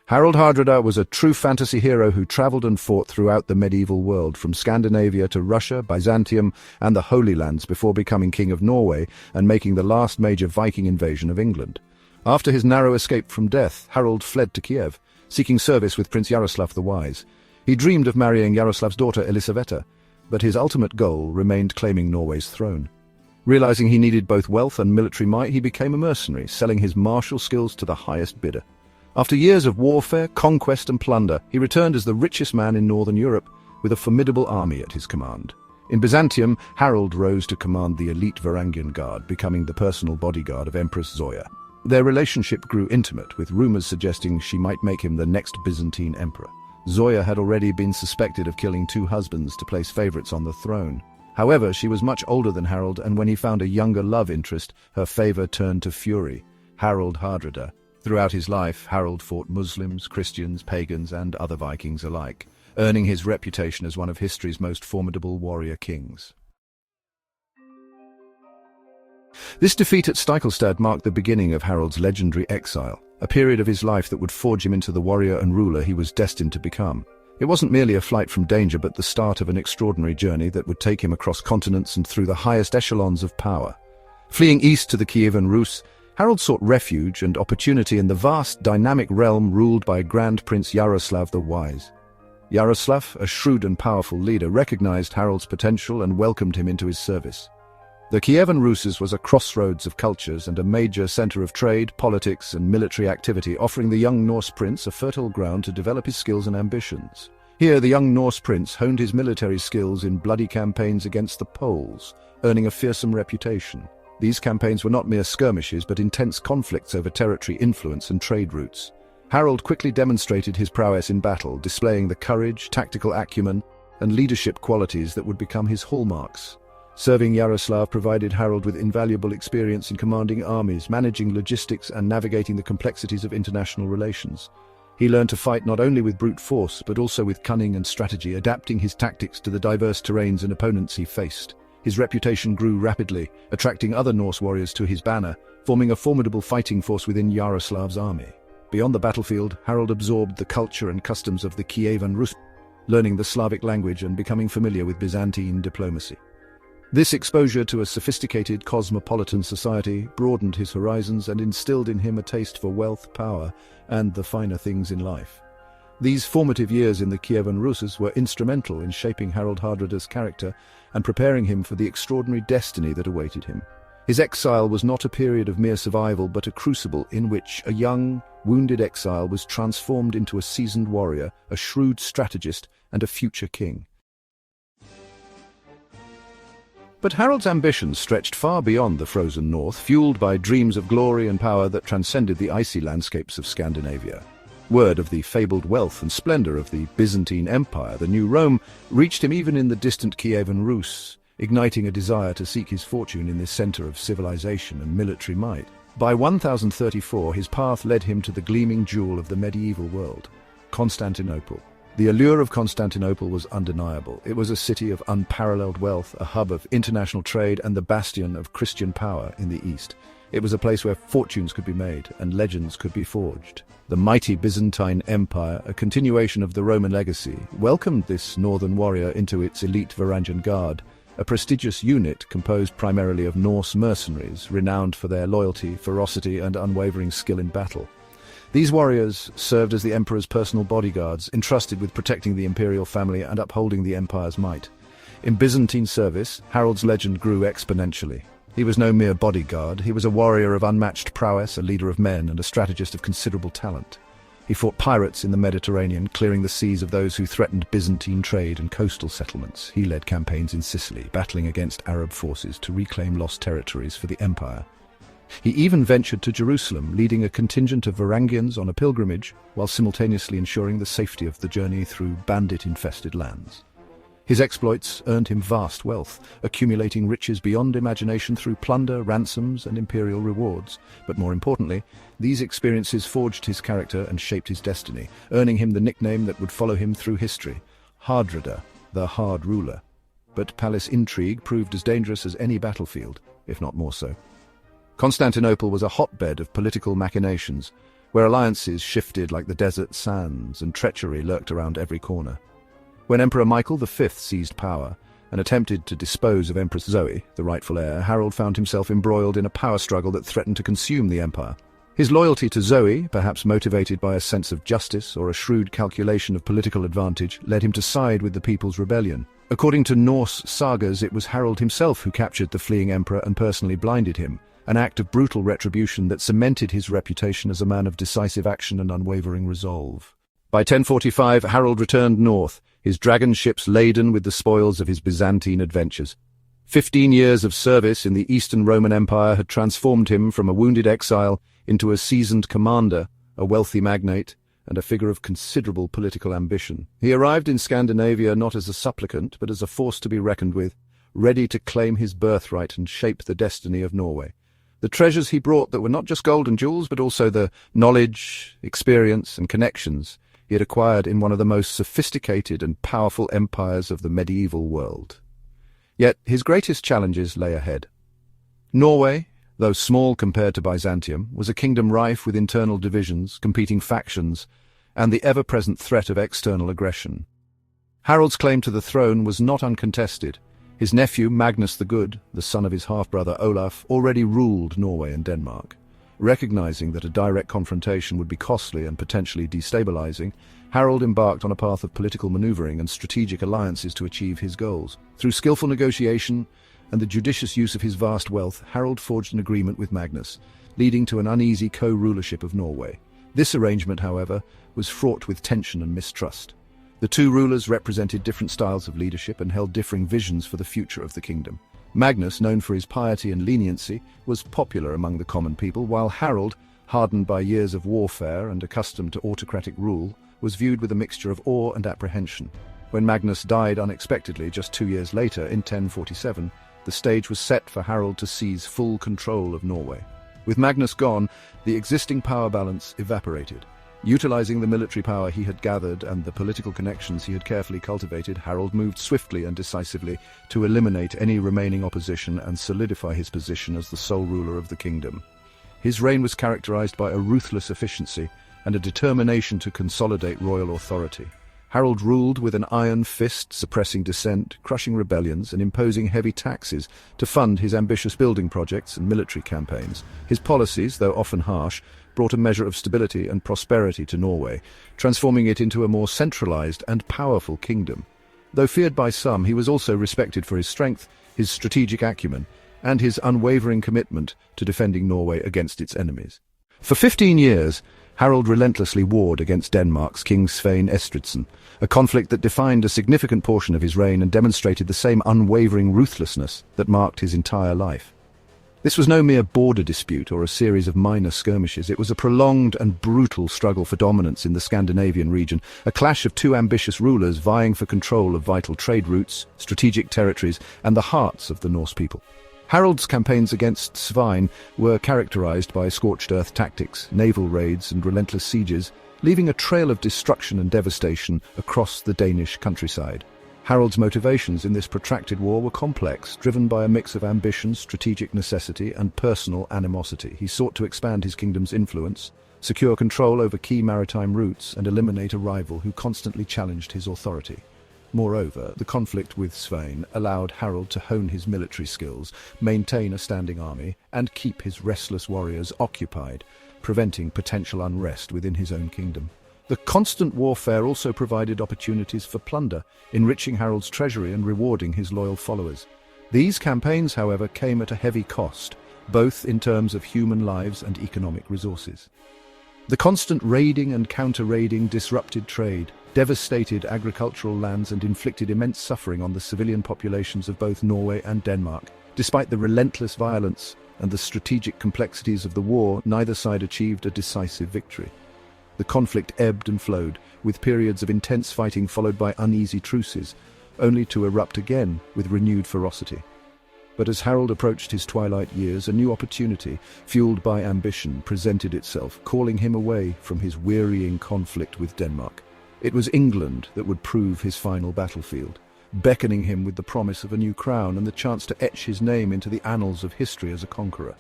Harald Hardrada was a true fantasy hero who travelled and fought throughout the medieval world, from Scandinavia to Russia, Byzantium, and the Holy Lands, before becoming king of Norway and making the last major Viking invasion of England. After his narrow escape from death, Harald fled to Kiev, seeking service with Prince Yaroslav the Wise. He dreamed of marrying Yaroslav's daughter Elisaveta, but his ultimate goal remained claiming Norway's throne. Realizing he needed both wealth and military might, he became a mercenary, selling his martial skills to the highest bidder. After years of warfare, conquest and plunder, he returned as the richest man in northern Europe, with a formidable army at his command. In Byzantium, Harald rose to command the elite Varangian Guard, becoming the personal bodyguard of Empress Zoya. Their relationship grew intimate, with rumors suggesting she might make him the next Byzantine emperor. Zoya had already been suspected of killing 2 husbands to place favorites on the throne. However, she was much older than Harald, and when he found a younger love interest, her favor turned to fury: Harald Hardrada. Throughout his life, Harald fought Muslims, Christians, pagans, and other Vikings alike, earning his reputation as one of history's most formidable warrior kings. This defeat at Stiklestad marked the beginning of Harald's legendary exile, a period of his life that would forge him into the warrior and ruler he was destined to become. It wasn't merely a flight from danger, but the start of an extraordinary journey that would take him across continents and through the highest echelons of power. Fleeing east to the Kievan Rus, Harald sought refuge and opportunity in the vast, dynamic realm ruled by Grand Prince Yaroslav the Wise. Yaroslav, a shrewd and powerful leader, recognized Harald's potential and welcomed him into his service. The Kievan Rus was a crossroads of cultures and a major center of trade, politics, and military activity, offering the young Norse prince a fertile ground to develop his skills and ambitions. Here, the young Norse prince honed his military skills in bloody campaigns against the Poles, earning a fearsome reputation. These campaigns were not mere skirmishes, but intense conflicts over territory, influence, and trade routes. Harald quickly demonstrated his prowess in battle, displaying the courage, tactical acumen, and leadership qualities that would become his hallmarks. Serving Yaroslav provided Harald with invaluable experience in commanding armies, managing logistics, and navigating the complexities of international relations. He learned to fight not only with brute force, but also with cunning and strategy, adapting his tactics to the diverse terrains and opponents he faced. His reputation grew rapidly, attracting other Norse warriors to his banner, forming a formidable fighting force within Yaroslav's army. Beyond the battlefield, Harald absorbed the culture and customs of the Kievan Rus, learning the Slavic language and becoming familiar with Byzantine diplomacy. This exposure to a sophisticated cosmopolitan society broadened his horizons and instilled in him a taste for wealth, power, and the finer things in life. These formative years in the Kievan Rus were instrumental in shaping Harald Hardrada's character and preparing him for the extraordinary destiny that awaited him. His exile was not a period of mere survival, but a crucible in which a young, wounded exile was transformed into a seasoned warrior, a shrewd strategist, and a future king. But Harald's ambitions stretched far beyond the frozen north, fueled by dreams of glory and power that transcended the icy landscapes of Scandinavia. Word of the fabled wealth and splendor of the Byzantine Empire, the New Rome, reached him even in the distant Kievan Rus, igniting a desire to seek his fortune in this center of civilization and military might. By 1034, his path led him to the gleaming jewel of the medieval world, Constantinople. The allure of Constantinople was undeniable. It was a city of unparalleled wealth, a hub of international trade, and the bastion of Christian power in the east. It was a place where fortunes could be made and legends could be forged. The mighty Byzantine Empire, a continuation of the Roman legacy, welcomed this northern warrior into its elite Varangian Guard, a prestigious unit composed primarily of Norse mercenaries, renowned for their loyalty, ferocity, and unwavering skill in battle. These warriors served as the emperor's personal bodyguards, entrusted with protecting the imperial family and upholding the empire's might. In Byzantine service, Harald's legend grew exponentially. He was no mere bodyguard, he was a warrior of unmatched prowess, a leader of men, and a strategist of considerable talent. He fought pirates in the Mediterranean, clearing the seas of those who threatened Byzantine trade and coastal settlements. He led campaigns in Sicily, battling against Arab forces to reclaim lost territories for the empire. He even ventured to Jerusalem, leading a contingent of Varangians on a pilgrimage, while simultaneously ensuring the safety of the journey through bandit-infested lands. His exploits earned him vast wealth, accumulating riches beyond imagination through plunder, ransoms, and imperial rewards. But more importantly, these experiences forged his character and shaped his destiny, earning him the nickname that would follow him through history: Hardrada, the Hard Ruler. But palace intrigue proved as dangerous as any battlefield, if not more so. Constantinople was a hotbed of political machinations, where alliances shifted like the desert sands and treachery lurked around every corner. When Emperor Michael V seized power and attempted to dispose of Empress Zoe, the rightful heir, Harald found himself embroiled in a power struggle that threatened to consume the empire. His loyalty to Zoe, perhaps motivated by a sense of justice or a shrewd calculation of political advantage, led him to side with the People's Rebellion. According to Norse sagas, it was Harald himself who captured the fleeing emperor and personally blinded him, an act of brutal retribution that cemented his reputation as a man of decisive action and unwavering resolve. By 1045, Harald returned north, his dragon ships laden with the spoils of his Byzantine adventures. 15 years of service in the Eastern Roman Empire had transformed him from a wounded exile into a seasoned commander, a wealthy magnate, and a figure of considerable political ambition. He arrived in Scandinavia not as a supplicant, but as a force to be reckoned with, ready to claim his birthright and shape the destiny of Norway. The treasures he brought that were not just gold and jewels, but also the knowledge, experience, and connections he had acquired in one of the most sophisticated and powerful empires of the medieval world. Yet his greatest challenges lay ahead. Norway, though small compared to Byzantium, was a kingdom rife with internal divisions, competing factions, and the ever-present threat of external aggression. Harald's claim to the throne was not uncontested. His nephew, Magnus the Good, the son of his half-brother Olaf, already ruled Norway and Denmark. Recognizing that a direct confrontation would be costly and potentially destabilizing, Harald embarked on a path of political maneuvering and strategic alliances to achieve his goals. Through skillful negotiation and the judicious use of his vast wealth, Harald forged an agreement with Magnus, leading to an uneasy co-rulership of Norway. This arrangement, however, was fraught with tension and mistrust. The two rulers represented different styles of leadership and held differing visions for the future of the kingdom. Magnus, known for his piety and leniency, was popular among the common people, while Harald, hardened by years of warfare and accustomed to autocratic rule, was viewed with a mixture of awe and apprehension. When Magnus died unexpectedly just 2 years later, in 1047, the stage was set for Harald to seize full control of Norway. With Magnus gone, the existing power balance evaporated. Utilizing the military power he had gathered and the political connections he had carefully cultivated, Harald moved swiftly and decisively to eliminate any remaining opposition and solidify his position as the sole ruler of the kingdom. His reign was characterized by a ruthless efficiency and a determination to consolidate royal authority. Harald ruled with an iron fist, suppressing dissent, crushing rebellions, and imposing heavy taxes to fund his ambitious building projects and military campaigns. His policies, though often harsh, brought a measure of stability and prosperity to Norway, transforming it into a more centralized and powerful kingdom. Though feared by some, he was also respected for his strength, his strategic acumen, and his unwavering commitment to defending Norway against its enemies. For 15 years, Harald relentlessly warred against Denmark's King Svein Estridsson, a conflict that defined a significant portion of his reign and demonstrated the same unwavering ruthlessness that marked his entire life. This was no mere border dispute or a series of minor skirmishes. It was a prolonged and brutal struggle for dominance in the Scandinavian region, a clash of two ambitious rulers vying for control of vital trade routes, strategic territories, and the hearts of the Norse people. Harald's campaigns against Svein were characterized by scorched earth tactics, naval raids, and relentless sieges, leaving a trail of destruction and devastation across the Danish countryside. Harald's motivations in this protracted war were complex, driven by a mix of ambition, strategic necessity, and personal animosity. He sought to expand his kingdom's influence, secure control over key maritime routes, and eliminate a rival who constantly challenged his authority. Moreover, the conflict with Svein allowed Harald to hone his military skills, maintain a standing army, and keep his restless warriors occupied, preventing potential unrest within his own kingdom. The constant warfare also provided opportunities for plunder, enriching Harald's treasury and rewarding his loyal followers. These campaigns, however, came at a heavy cost, both in terms of human lives and economic resources. The constant raiding and counter-raiding disrupted trade, devastated agricultural lands, and inflicted immense suffering on the civilian populations of both Norway and Denmark. Despite the relentless violence and the strategic complexities of the war, neither side achieved a decisive victory. The conflict ebbed and flowed, with periods of intense fighting followed by uneasy truces, only to erupt again with renewed ferocity. But as Harald approached his twilight years, a new opportunity, fueled by ambition, presented itself, calling him away from his wearying conflict with Denmark. It was England that would prove his final battlefield, beckoning him with the promise of a new crown and the chance to etch his name into the annals of history as a conqueror.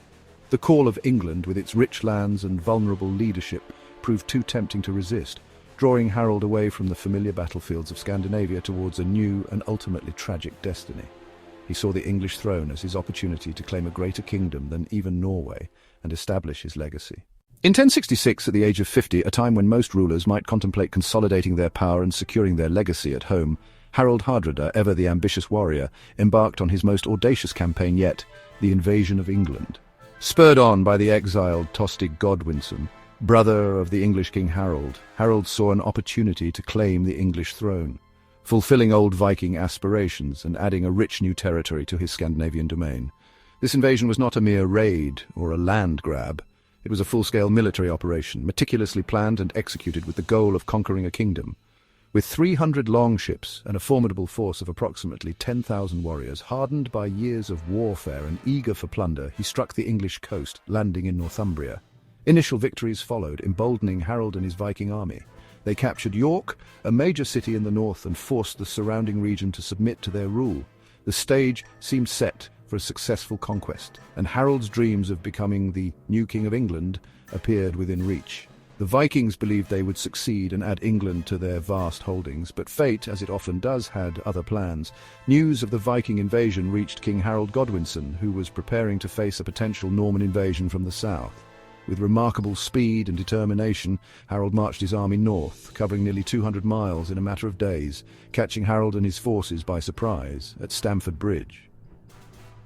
The call of England, with its rich lands and vulnerable leadership, proved too tempting to resist, drawing Harald away from the familiar battlefields of Scandinavia towards a new and ultimately tragic destiny. He saw the English throne as his opportunity to claim a greater kingdom than even Norway and establish his legacy. In 1066, at the age of 50, a time when most rulers might contemplate consolidating their power and securing their legacy at home, Harald Hardrada, ever the ambitious warrior, embarked on his most audacious campaign yet, the invasion of England. Spurred on by the exiled Tostig Godwinson, brother of the English King Harald, Harald saw an opportunity to claim the English throne, fulfilling old Viking aspirations and adding a rich new territory to his Scandinavian domain. This invasion was not a mere raid or a land grab. It was a full-scale military operation, meticulously planned and executed with the goal of conquering a kingdom. With 300 longships and a formidable force of approximately 10,000 warriors, hardened by years of warfare and eager for plunder, he struck the English coast, landing in Northumbria. Initial victories followed, emboldening Harald and his Viking army. They captured York, a major city in the north, and forced the surrounding region to submit to their rule. The stage seemed set for a successful conquest, and Harold's dreams of becoming the new King of England appeared within reach. The Vikings believed they would succeed and add England to their vast holdings, but fate, as it often does, had other plans. News of the Viking invasion reached King Harald Godwinson, who was preparing to face a potential Norman invasion from the south. With remarkable speed and determination, Harald marched his army north, covering nearly 200 miles in a matter of days, catching Harald and his forces by surprise at Stamford Bridge.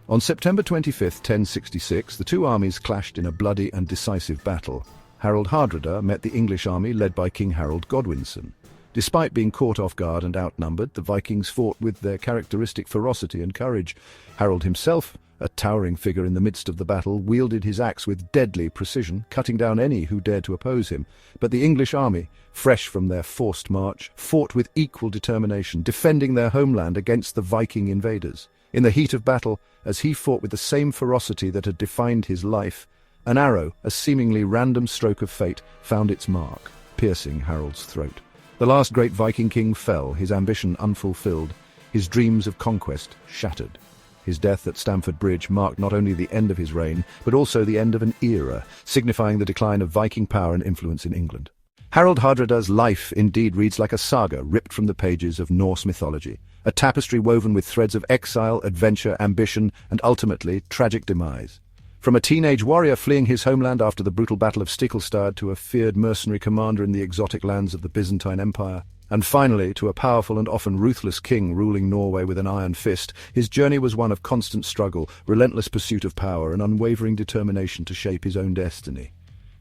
On September 25, 1066, the two armies clashed in a bloody and decisive battle. Harald Hardrada met the English army led by King Harald Godwinson. Despite being caught off guard and outnumbered, the Vikings fought with their characteristic ferocity and courage. Harald himself, a towering figure in the midst of the battle, wielded his axe with deadly precision, cutting down any who dared to oppose him. But the English army, fresh from their forced march, fought with equal determination, defending their homeland against the Viking invaders. In the heat of battle, as he fought with the same ferocity that had defined his life, an arrow, a seemingly random stroke of fate, found its mark, piercing Harald's throat. The last great Viking king fell, his ambition unfulfilled, his dreams of conquest shattered. His death at Stamford Bridge marked not only the end of his reign, but also the end of an era, signifying the decline of Viking power and influence in England. Harald Hardrada's life indeed reads like a saga ripped from the pages of Norse mythology, a tapestry woven with threads of exile, adventure, ambition, and ultimately tragic demise. From a teenage warrior fleeing his homeland after the brutal Battle of Stiklestad to a feared mercenary commander in the exotic lands of the Byzantine Empire, and finally to a powerful and often ruthless king ruling Norway with an iron fist, his journey was one of constant struggle, relentless pursuit of power, and unwavering determination to shape his own destiny.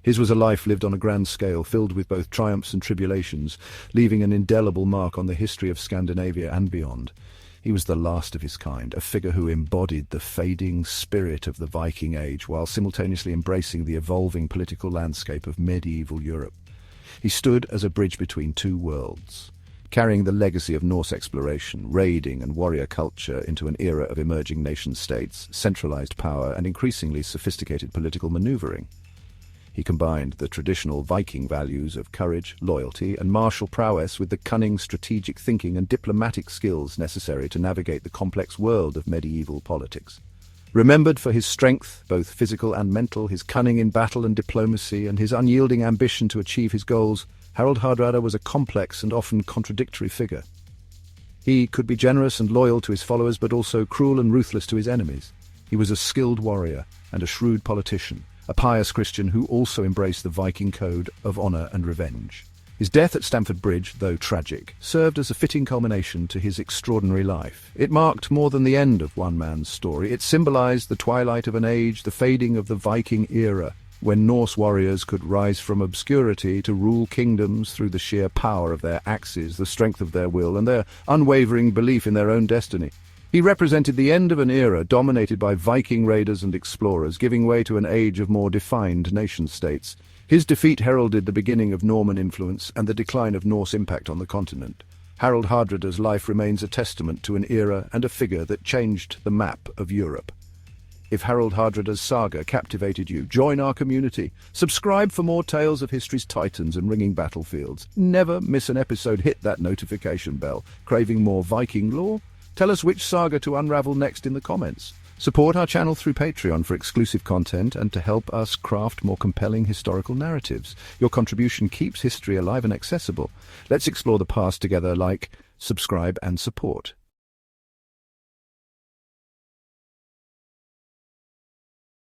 His was a life lived on a grand scale, filled with both triumphs and tribulations, leaving an indelible mark on the history of Scandinavia and beyond. He was the last of his kind, a figure who embodied the fading spirit of the Viking Age while simultaneously embracing the evolving political landscape of medieval Europe. He stood as a bridge between two worlds, carrying the legacy of Norse exploration, raiding and warrior culture into an era of emerging nation-states, centralized power, and increasingly sophisticated political maneuvering. He combined the traditional Viking values of courage, loyalty, and martial prowess with the cunning strategic thinking and diplomatic skills necessary to navigate the complex world of medieval politics. Remembered for his strength, both physical and mental, his cunning in battle and diplomacy, and his unyielding ambition to achieve his goals, Harald Hardrada was a complex and often contradictory figure. He could be generous and loyal to his followers, but also cruel and ruthless to his enemies. He was a skilled warrior and a shrewd politician, a pious Christian who also embraced the Viking code of honor and revenge. His death at Stamford Bridge, though tragic, served as a fitting culmination to his extraordinary life. It marked more than the end of one man's story. It symbolized the twilight of an age, the fading of the Viking era, when Norse warriors could rise from obscurity to rule kingdoms through the sheer power of their axes, the strength of their will, and their unwavering belief in their own destiny. He represented the end of an era dominated by Viking raiders and explorers, giving way to an age of more defined nation-states. His defeat heralded the beginning of Norman influence and the decline of Norse impact on the continent. Harald Hardrada's life remains a testament to an era and a figure that changed the map of Europe. If Harald Hardrada's saga captivated you, join our community. Subscribe for more tales of history's titans and ringing battlefields. Never miss an episode. Hit that notification bell. Craving more Viking lore? Tell us which saga to unravel next in the comments. Support our channel through Patreon for exclusive content and to help us craft more compelling historical narratives. Your contribution keeps history alive and accessible. Let's explore the past together. Like, subscribe and support.